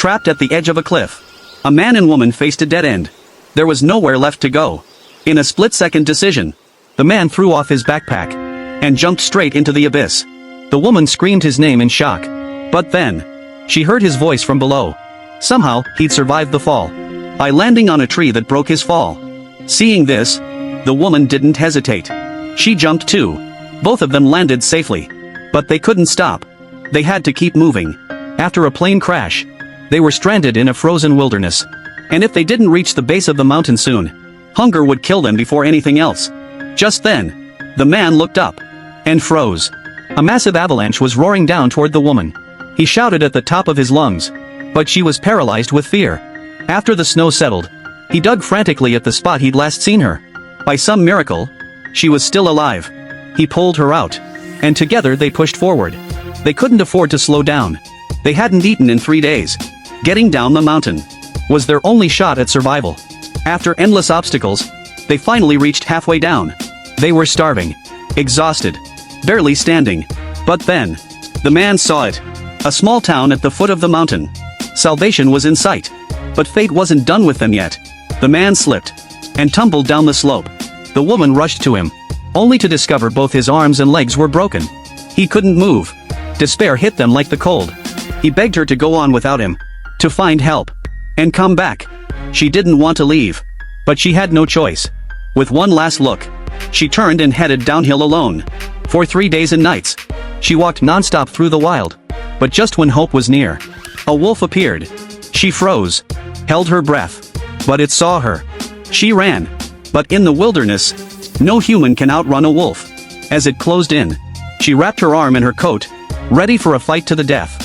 trapped at the edge of a cliff. A man and woman faced a dead end. There was nowhere left to go. In a split-second decision, the man threw off his backpack and jumped straight into the abyss. The woman screamed his name in shock. But then, she heard his voice from below. Somehow, he'd survived the fall by landing on a tree that broke his fall. Seeing this, the woman didn't hesitate. She jumped too. Both of them landed safely. But they couldn't stop. They had to keep moving. After a plane crash, they were stranded in a frozen wilderness. And if they didn't reach the base of the mountain soon, hunger would kill them before anything else. Just then, the man looked up and froze. A massive avalanche was roaring down toward the woman. He shouted at the top of his lungs, but she was paralyzed with fear. After the snow settled, he dug frantically at the spot he'd last seen her. By some miracle, she was still alive. He pulled her out, and together they pushed forward. They couldn't afford to slow down. They hadn't eaten in 3 days. Getting down the mountain was their only shot at survival. After endless obstacles, they finally reached halfway down. They were starving, exhausted, barely standing. But then, the man saw it. A small town at the foot of the mountain. Salvation was in sight. But fate wasn't done with them yet. The man slipped and tumbled down the slope. The woman rushed to him, only to discover both his arms and legs were broken. He couldn't move. Despair hit them like the cold. He begged her to go on without him, to find help, and come back. She didn't want to leave, but she had no choice. With one last look, she turned and headed downhill alone. For 3 days and nights, she walked nonstop through the wild. But just when hope was near, a wolf appeared. She froze, held her breath, but it saw her. She ran, but in the wilderness, no human can outrun a wolf. As it closed in, she wrapped her arm in her coat, ready for a fight to the death.